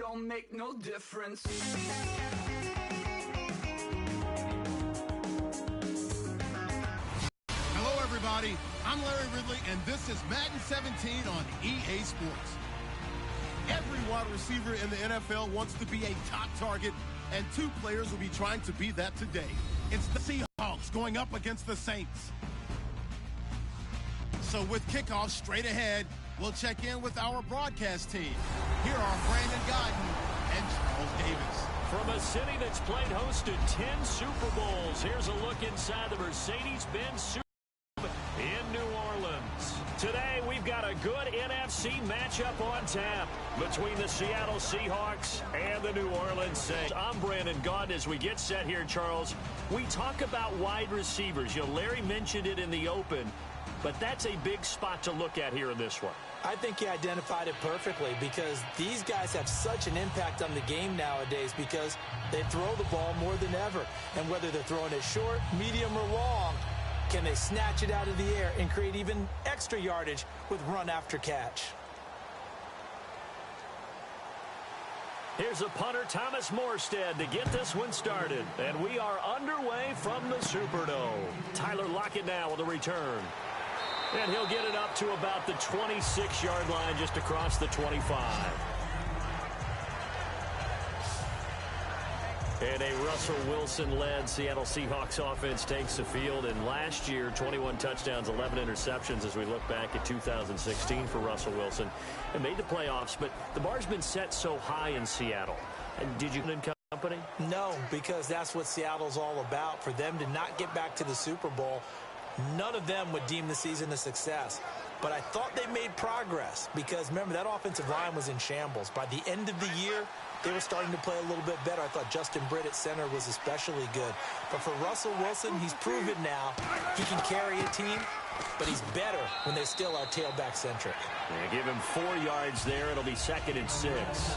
don't make no difference. Hello, everybody. I'm Larry Ridley, and this is Madden 17 on EA Sports. Every wide receiver in the NFL wants to be a top target, and two players will be trying to be that today. It's the Seahawks going up against the Saints. So with kickoff straight ahead, we'll check in with our broadcast team. Here are Brandon Gaudin and Charles Davis. From a city that's played host to 10 Super Bowls, here's a look inside the Mercedes-Benz Superdome in New Orleans. Today, we've got a good NFC matchup on tap between the Seattle Seahawks and the New Orleans Saints. I'm Brandon Gaudin. As we get set here, Charles, we talk about wide receivers. You know, Larry mentioned it in the open, but that's a big spot to look at here in this one. I think he identified it perfectly because these guys have such an impact on the game nowadays because they throw the ball more than ever. And whether they're throwing it short, medium, or long, can they snatch it out of the air and create even extra yardage with run after catch? Here's a punter, Thomas Morstead, to get this one started. And we are underway from the Superdome. Tyler Lockett now with a return. And he'll get it up to about the 26-yard line, just across the 25. And a Russell Wilson-led Seattle Seahawks offense takes the field. And last year, 21 touchdowns, 11 interceptions as we look back at 2016 for Russell Wilson. And made the playoffs, but the bar's been set so high in Seattle. And did you in company? No, because that's what Seattle's all about. For them to not get back to the Super Bowl, none of them would deem the season a success. But I thought they made progress because, remember, that offensive line was in shambles. By the end of the year, they were starting to play a little bit better. I thought Justin Britt at center was especially good. But for Russell Wilson, he's proven now he can carry a team, but he's better when they still are tailback-centric. Yeah, give him 4 yards there. It'll be 2nd and 6.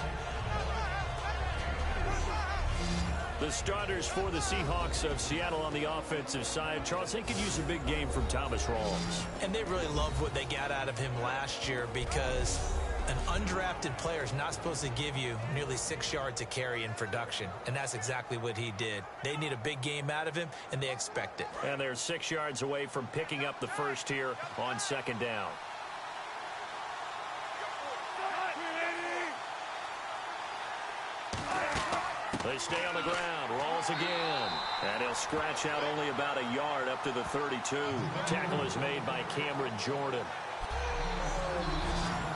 The starters for the Seahawks of Seattle on the offensive side. Charles, they could use a big game from Thomas Rawls. And they really loved what they got out of him last year because an undrafted player is not supposed to give you nearly 6 yards a carry in production, and that's exactly what he did. They need a big game out of him, and they expect it. And they're 6 yards away from picking up the first here on 2nd down. They stay on the ground. Rawls again. And he'll scratch out only about a yard up to the 32. Tackle is made by Cameron Jordan.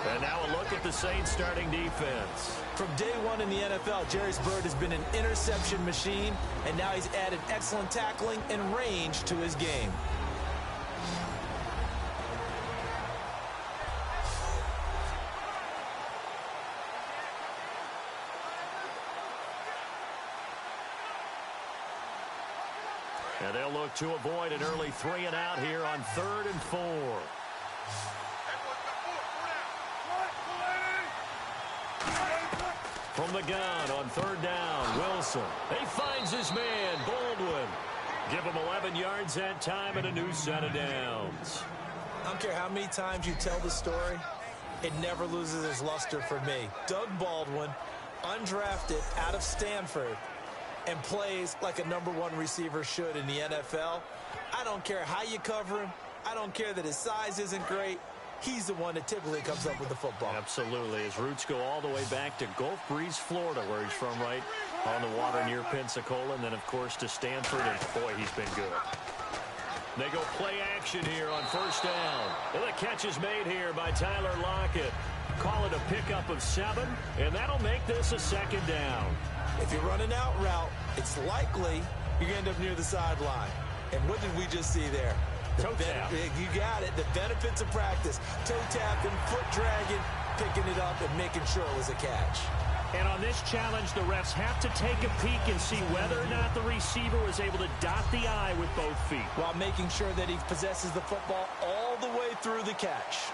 And now a look at the Saints starting defense. From day one in the NFL, Jairus Byrd has been an interception machine, and now he's added excellent tackling and range to his game. And they'll look to avoid an early 3 and out here on 3rd and 4. From the gun on 3rd down, Wilson. He finds his man, Baldwin. Give him 11 yards that time and a new set of downs. I don't care how many times you tell the story, it never loses its luster for me. Doug Baldwin, undrafted out of Stanford, and plays like a #1 receiver should in the NFL. I don't care how you cover him. I don't care that his size isn't great. He's the one that typically comes up with the football. Absolutely. His roots go all the way back to Gulf Breeze, Florida, where he's from, right on the water near Pensacola, and then, of course, to Stanford, and, boy, he's been good. They go play action here on 1st down. And the catch is made here by Tyler Lockett. Call it a pickup of 7, and that'll make this a 2nd down. If you run an out route, it's likely you're going to end up near the sideline. And what did we just see there? Toe tap. You got it. The benefits of practice. Toe tapping, foot dragging, picking it up, and making sure it was a catch. And on this challenge, the refs have to take a peek and see whether or not the receiver was able to dot the I with both feet, while making sure that he possesses the football all the way through the catch.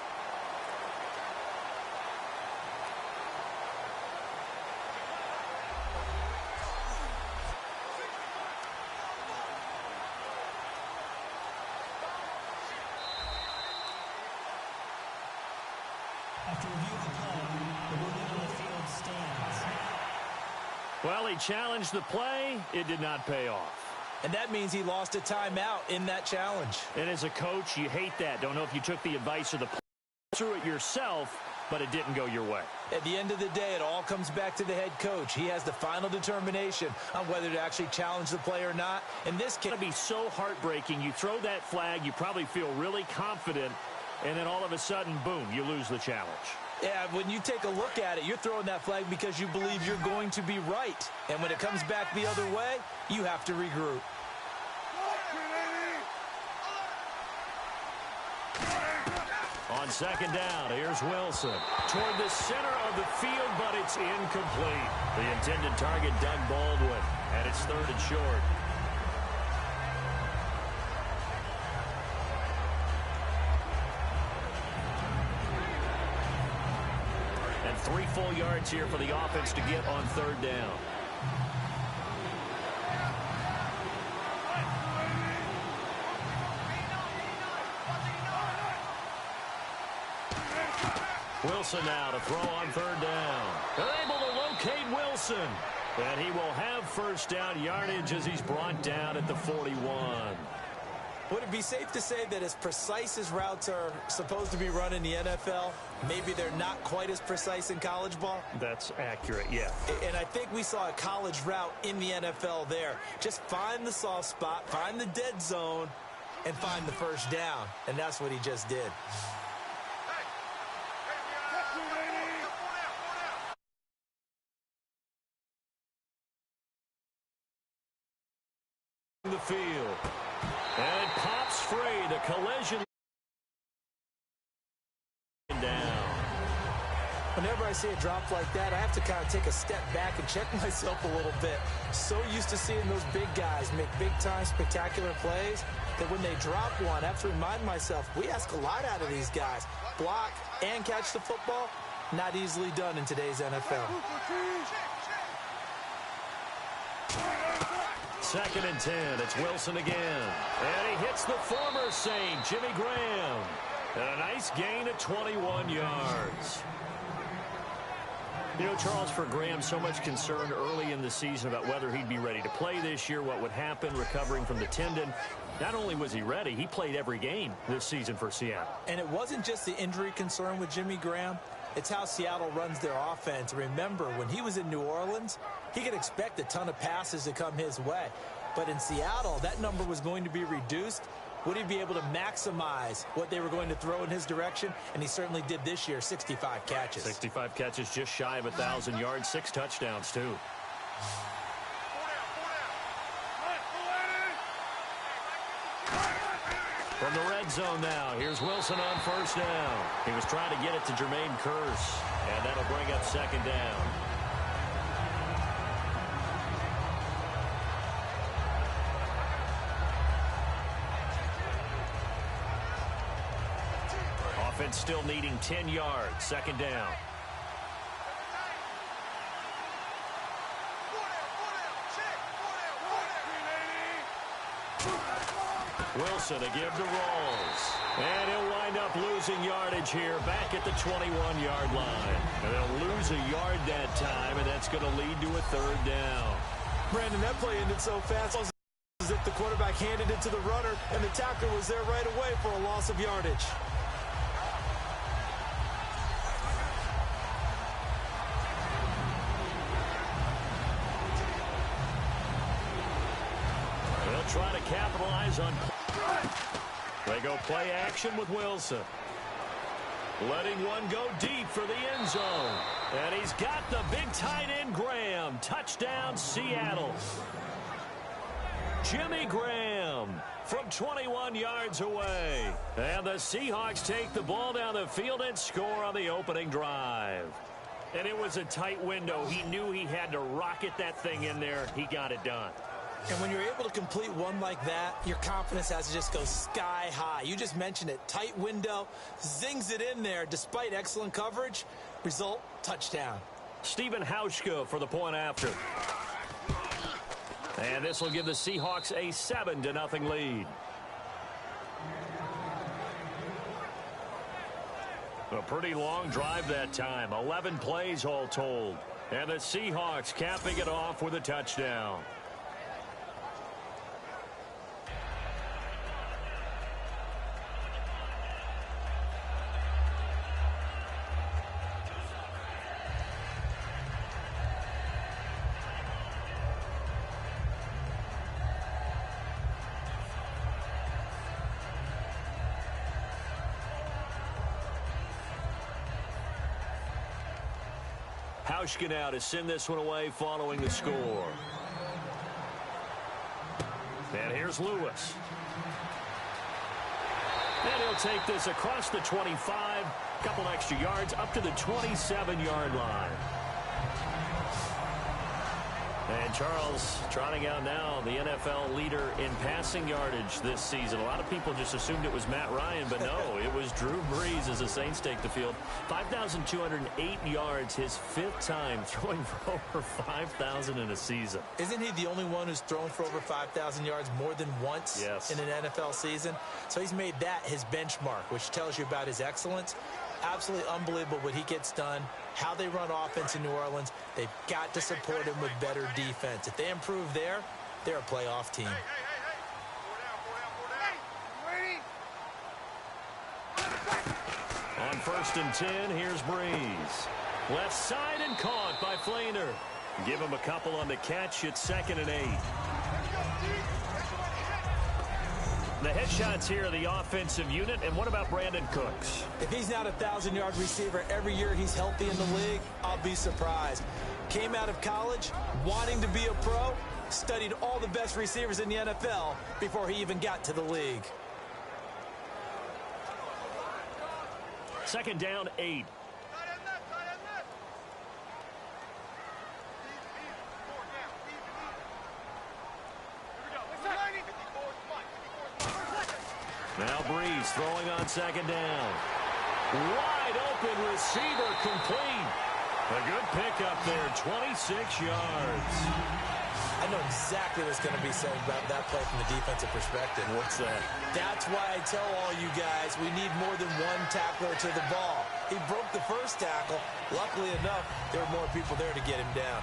After review of the play, the movement on the field stands. Well, he challenged the play. It did not pay off. And that means he lost a timeout in that challenge. And as a coach, you hate that. Don't know if you took the advice or the play through it yourself, but it didn't go your way. At the end of the day, it all comes back to the head coach. He has the final determination on whether to actually challenge the play or not. In this case, it's going to be so heartbreaking. You throw that flag, you probably feel really confident, and then all of a sudden, boom, you lose the challenge. Yeah, when you take a look at it, you're throwing that flag because you believe you're going to be right. And when it comes back the other way, you have to regroup. On second down, here's Wilson. Toward the center of the field, but it's incomplete. The intended target, Doug Baldwin, and it's 3rd and short. And 3 full yards here for the offense to get on 3rd down. Wilson now to throw on 3rd down. They're able to locate Wilson. And he will have 1st down yardage as he's brought down at the 41. Would it be safe to say that as precise as routes are supposed to be run in the NFL, maybe they're not quite as precise in college ball? That's accurate, yeah. And I think we saw a college route in the NFL there. Just find the soft spot, find the dead zone, and find the 1st down. And that's what he just did. The field. And it pops free. The collision down. Whenever I see a drop like that, I have to kind of take a step back and check myself a little bit. So used to seeing those big guys make big-time spectacular plays that when they drop one, I have to remind myself, we ask a lot out of these guys. Block and catch the football, not easily done in today's NFL. 2nd and 10. It's Wilson again. And he hits the former Saint, Jimmy Graham. And a nice gain of 21 yards. You know, Charles, for Graham, so much concern early in the season about whether he'd be ready to play this year, what would happen recovering from the tendon. Not only was he ready, he played every game this season for Seattle. And it wasn't just the injury concern with Jimmy Graham. It's how Seattle runs their offense. Remember, when he was in New Orleans, he could expect a ton of passes to come his way. But in Seattle, that number was going to be reduced. Would he be able to maximize what they were going to throw in his direction? And he certainly did this year, 65 catches. 65 catches, just shy of 1,000 yards, 6 touchdowns, too. From the red zone now, here's Wilson on 1st down. He was trying to get it to Jermaine Kearse, and that'll bring up 2nd down. Offense still needing 10 yards, 2nd down. Wilson to give to Rawls. And he'll wind up losing yardage here back at the 21-yard line. And they'll lose a yard that time, and that's going to lead to a 3rd down. Brandon, that play ended so fast as if the quarterback handed it to the runner, and the tackler was there right away for a loss of yardage. They'll try to capitalize on. They go play action with Wilson. Letting one go deep for the end zone. And he's got the big tight end Graham. Touchdown, Seattle. Jimmy Graham from 21 yards away. And the Seahawks take the ball down the field and score on the opening drive. And it was a tight window. He knew he had to rocket that thing in there. He got it done. And when you're able to complete one like that, your confidence has to just go sky high. You just mentioned it. Tight window, zings it in there despite excellent coverage. Result, touchdown. Stephen Hauschka for the point after. And this will give the Seahawks a 7-0 lead. A pretty long drive that time. 11 plays all told. And the Seahawks capping it off with a touchdown. Hauschka now to send this one away following the score. And here's Lewis. And he'll take this across the 25, couple extra yards up to the 27-yard line. And Charles trotting out now the NFL leader in passing yardage this season. A lot of people just assumed it was Matt Ryan, but no, it was Drew Brees as the Saints take the field. 5,208 yards, his fifth time throwing for over 5,000 in a season. Isn't he the only one who's thrown for over 5,000 yards more than once in an NFL season? So he's made that his benchmark, which tells you about his excellence. Absolutely unbelievable what he gets done, how they run offense in New Orleans. They've got to support him with better defense. If they improve there, they're a playoff team. On 1st and 10, here's Brees. Left side and caught by Flainer. Give him a couple on the catch. It's 2nd and 8. The headshots here are the offensive unit. And what about Brandon Cooks? If he's not a 1,000-yard receiver every year he's healthy in the league, I'll be surprised. Came out of college wanting to be a pro, studied all the best receivers in the NFL before he even got to the league. 2nd down, 8. Now Brees throwing on 2nd down. Wide open receiver complete. A good pickup there, 26 yards. I know exactly what's going to be said about that play from the defensive perspective. What's that? That's why I tell all you guys we need more than one tackler to the ball. He broke the first tackle. Luckily enough, there were more people there to get him down.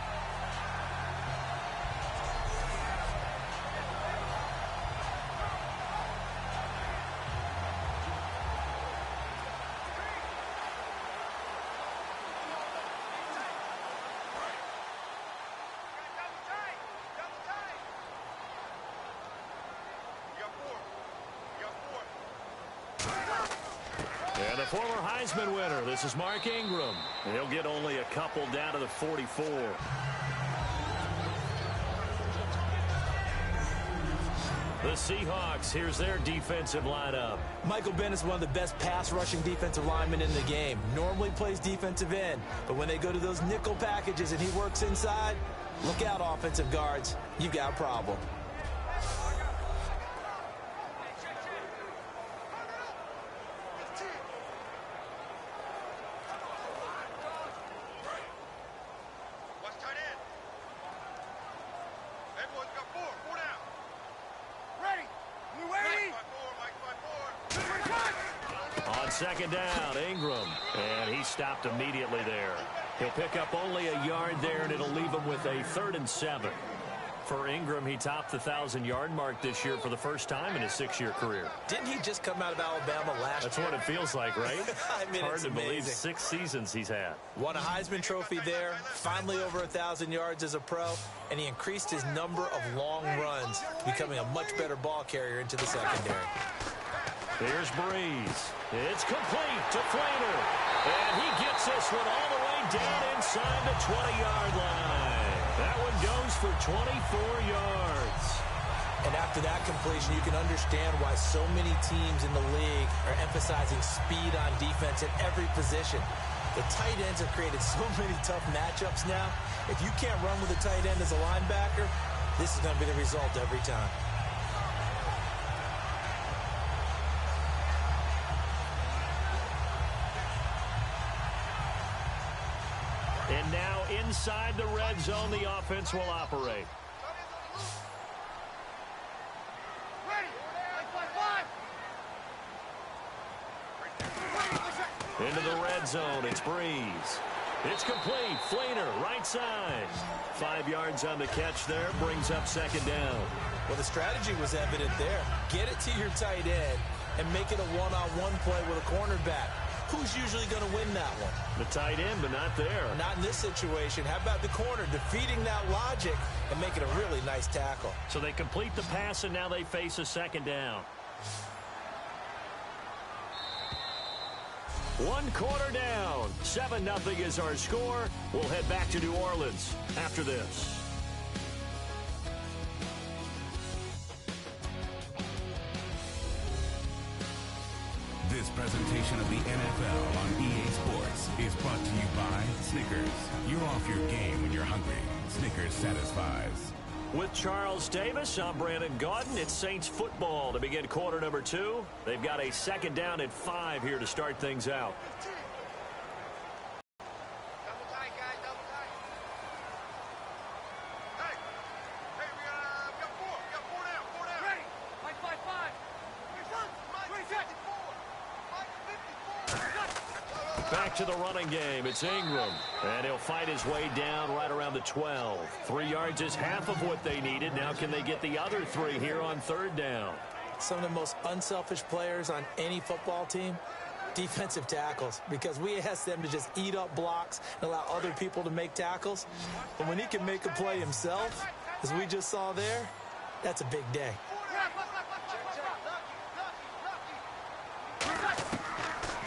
And the former Heisman winner, this is Mark Ingram. He'll get only a couple down to the 44. The Seahawks, here's their defensive lineup. Michael Bennett is one of the best pass-rushing defensive linemen in the game. Normally plays defensive end, but when they go to those nickel packages and he works inside, look out, offensive guards. You got a problem. On 2nd down, Ingram. And he stopped immediately there. He'll pick up only a yard there, and it'll leave him with a 3rd and 7. For Ingram, he topped the 1,000-yard mark this year for the first time in his 6-year career. Didn't he just come out of Alabama last year? That's what it feels like, right? I mean, it's hard to amazing. believe 6 seasons he's had. Won a Heisman Trophy there, finally over 1,000 yards as a pro, and he increased his number of long runs, becoming a much better ball carrier into the secondary. Here's Brees. It's complete to Flainer. And he gets this one all the way down inside the 20-yard line. That one goes for 24 yards. And after that completion, you can understand why so many teams in the league are emphasizing speed on defense at every position. The tight ends have created so many tough matchups now. If you can't run with a tight end as a linebacker, this is going to be the result every time. And now inside the red zone, the offense will operate. Into the red zone, it's Brees. It's complete. Fleener, right side. 5 yards on the catch there. Brings up second down. Well, the strategy was evident there. Get it to your tight end and make it a one-on-one play with a cornerback. Who's usually going to win that one? The tight end, but not there. Not in this situation. How about the corner defeating that logic and making a really nice tackle? So they complete the pass, and now they face a second down. 1 quarter down. 7-0 is our score. We'll head back to New Orleans after this. This presentation of the NFL on EA Sports is brought to you by Snickers. You're off your game when you're hungry. Snickers satisfies. With Charles Davis, I'm Brandon Gaudin. It's Saints football to begin quarter number 2. They've got a second down and 5 here to start things out. Back to the running game. It's Ingram. And he'll fight his way down right around the 12. 3 yards is half of what they needed. Now can they get the other 3 here on third down? Some of the most unselfish players on any football team, defensive tackles, because we ask them to just eat up blocks and allow other people to make tackles. But when he can make a play himself, as we just saw there, that's a big day.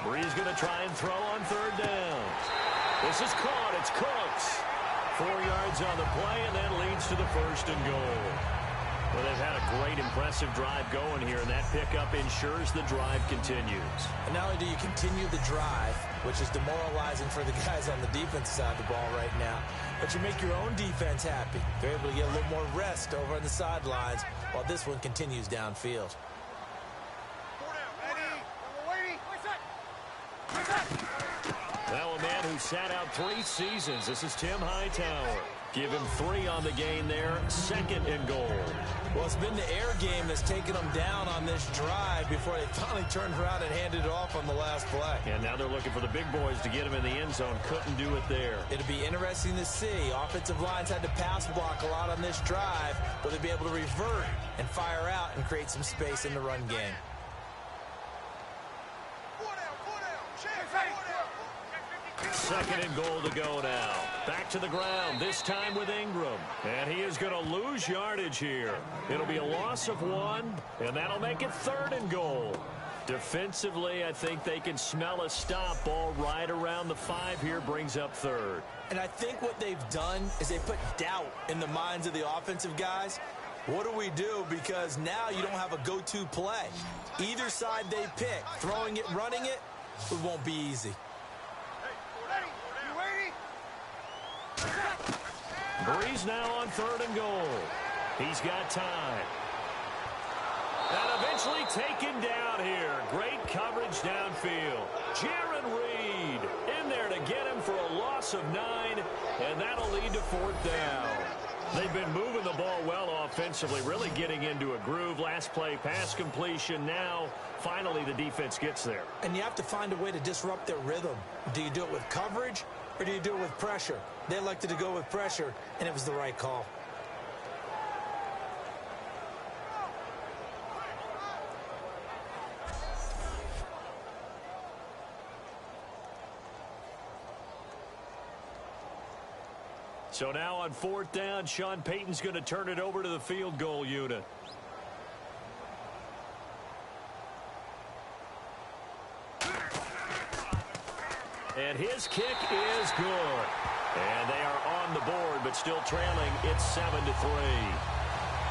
Brees going to try and throw on third down. This is caught. It's Cooks. 4 yards on the play, and that leads to the first and goal. Well, they've had a great, impressive drive going here, and that pickup ensures the drive continues. And not only do you continue the drive, which is demoralizing for the guys on the defensive side of the ball right now, but you make your own defense happy. They're able to get a little more rest over on the sidelines while this one continues downfield. Now a man who sat out 3 seasons. This is Tim Hightower. Give him 3 on the gain there. Second and goal. Well, it's been the air game that's taken them down on this drive before they finally turned around and handed it off on the last play. And now they're looking for the big boys to get him in the end zone. Couldn't do it there. It'll be interesting to see. Offensive lines had to pass block a lot on this drive. Will they be able to revert and fire out and create some space in the run game? Second and goal to go now. Back to the ground, this time with Ingram. And he is going to lose yardage here. It'll be a loss of 1, and that'll make it third and goal. Defensively, I think they can smell a stop. Ball right around the 5 here, brings up third. And I think what they've done is they put doubt in the minds of the offensive guys. What do we do? Because now you don't have a go-to play. Either side they pick, throwing it, running it, it won't be easy. Brees now on third and goal. He's got time. And eventually taken down here. Great coverage downfield. Jaron Reed in there to get him for a loss of 9, and that'll lead to fourth down. They've been moving the ball well offensively, really getting into a groove. Last play, pass completion. Now, finally, the defense gets there. And you have to find a way to disrupt their rhythm. Do you do it with coverage, or do you do it with pressure? They elected to go with pressure, and it was the right call. So now on fourth down, Sean Payton's going to turn it over to the field goal unit. And his kick is good. And they are on the board, but still trailing. It's 7-3.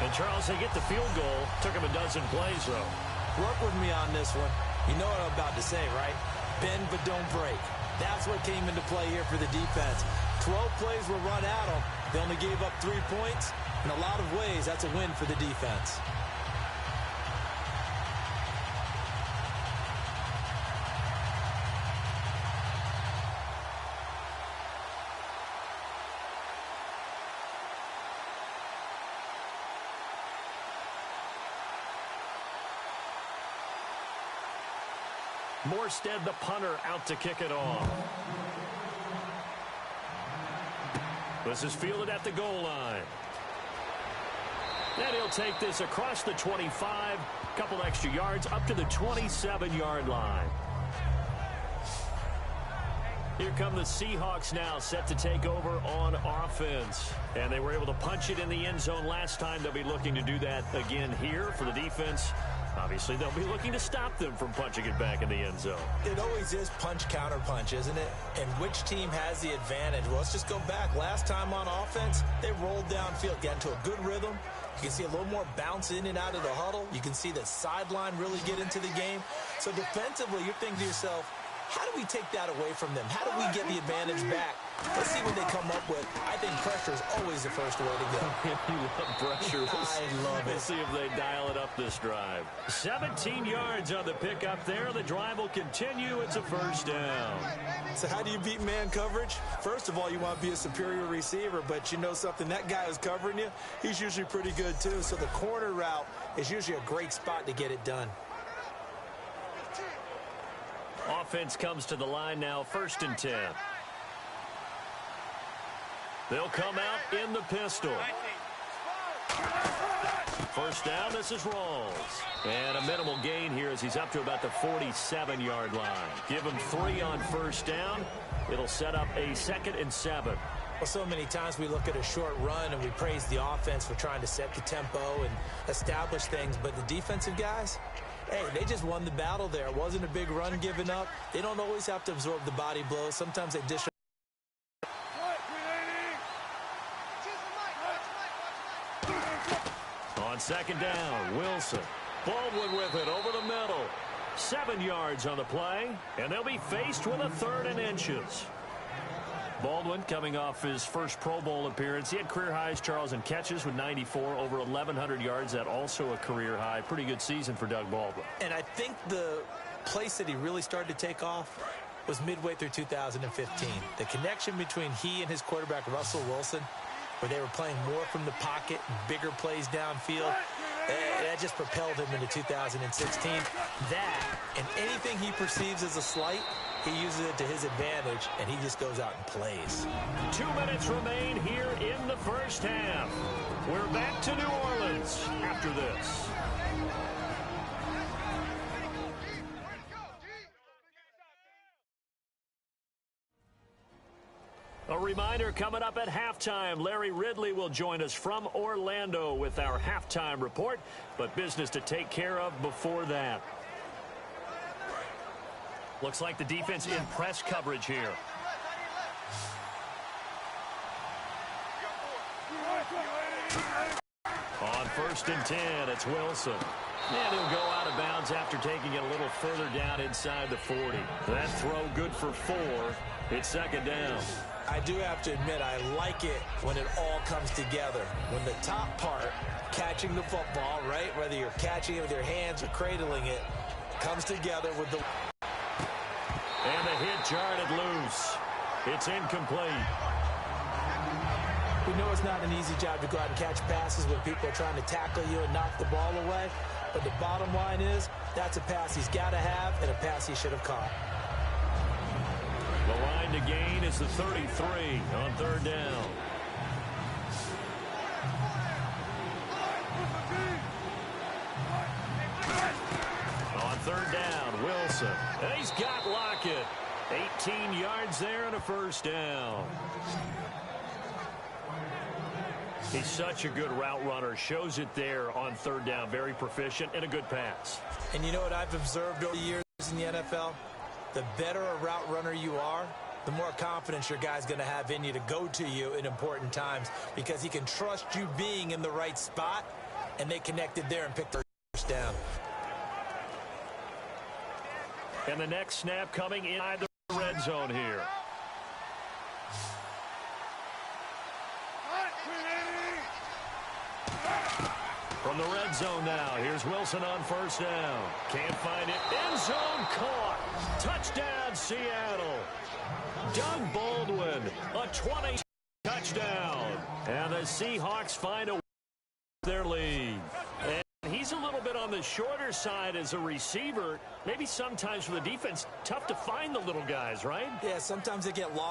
And, Charles, they get the field goal. Took him a dozen plays, though. Work with me on this one. You know what I'm about to say, right? Bend but don't break. That's what came into play here for the defense. 12 plays were run at them. They only gave up 3 points. In a lot of ways, that's a win for the defense. Morstead, the punter, out to kick it off. This is fielded at the goal line. And he'll take this across the 25, couple extra yards up to the 27-yard line. Here come the Seahawks now, set to take over on offense. And they were able to punch it in the end zone last time. They'll be looking to do that again here for the defense. Obviously, they'll be looking to stop them from punching it back in the end zone. It always is punch, counter punch, isn't it? And which team has the advantage? Well, let's just go back. Last time on offense, they rolled downfield, got into a good rhythm. You can see a little more bounce in and out of the huddle. You can see the sideline really get into the game. So defensively, you're thinking to yourself, how do we take that away from them? How do we get the advantage back? Let's see what they come up with. I think pressure is always the first way to go. You love pressure. I love it. We'll see if they dial it up this drive. 17 yards on the pickup there. The drive will continue. It's a first down. So how do you beat man coverage? First of all, you want to be a superior receiver, but you know something, that guy who's covering you, he's usually pretty good too. So the corner route is usually a great spot to get it done. Offense comes to the line now, 1st and 10. They'll come out in the pistol. First down, this is Rawls. And a minimal gain here as he's up to about the 47-yard line. Give him 3 on first down. It'll set up a 2nd and 7. Well, so many times we look at a short run and we praise the offense for trying to set the tempo and establish things, but the defensive guys, hey, they just won the battle there. It wasn't a big run given up. They don't always have to absorb the body blows. Sometimes they dish. On 2nd down, Wilson. Baldwin with it over the middle. 7 yards on the play, and they'll be faced with a 3rd and inches. Baldwin coming off his first Pro Bowl appearance. He had career highs, Charles, in catches with 94, over 1,100 yards. That also a career high. Pretty good season for Doug Baldwin. And I think the place that he really started to take off was midway through 2015. The connection between he and his quarterback, Russell Wilson, where they were playing more from the pocket, bigger plays downfield, that just propelled him into 2016. That, and anything he perceives as a slight, he uses it to his advantage, and he just goes out and plays. 2 minutes remain here in the first half. We're back to New Orleans after this. A reminder coming up at halftime. Larry Ridley will join us from Orlando with our halftime report, but business to take care of before that. Looks like the defense in press coverage here. On 1st and 10, it's Wilson. And he'll go out of bounds after taking it a little further down inside the 40. That throw good for 4. It's 2nd down. I do have to admit, I like it when it all comes together. When the top part, catching the football, right, whether you're catching it with your hands or cradling it, comes together with the... And the hit jarred it loose. It's incomplete. We know it's not an easy job to go out and catch passes when people are trying to tackle you and knock the ball away. But the bottom line is, that's a pass he's got to have and a pass he should have caught. The line to gain is the 33 on 3rd down. On 3rd down, Wilson. And he's got Lockett. 18 yards there and a first down. He's such a good route runner. Shows it there on 3rd down. Very proficient and a good pass. And you know what I've observed over the years in the NFL? The better a route runner you are, the more confidence your guy's going to have in you to go to you in important times because he can trust you being in the right spot, and they connected there and picked first down. And the next snap coming inside the red zone here. From the red zone now, here's Wilson on 1st down. Can't find it. End zone caught. Touchdown, Seattle. Doug Baldwin, a 20 touchdown. And the Seahawks find a their lead. And he's a little bit on the shorter side as a receiver. Maybe sometimes for the defense, tough to find the little guys, right? Yeah, sometimes they get lost.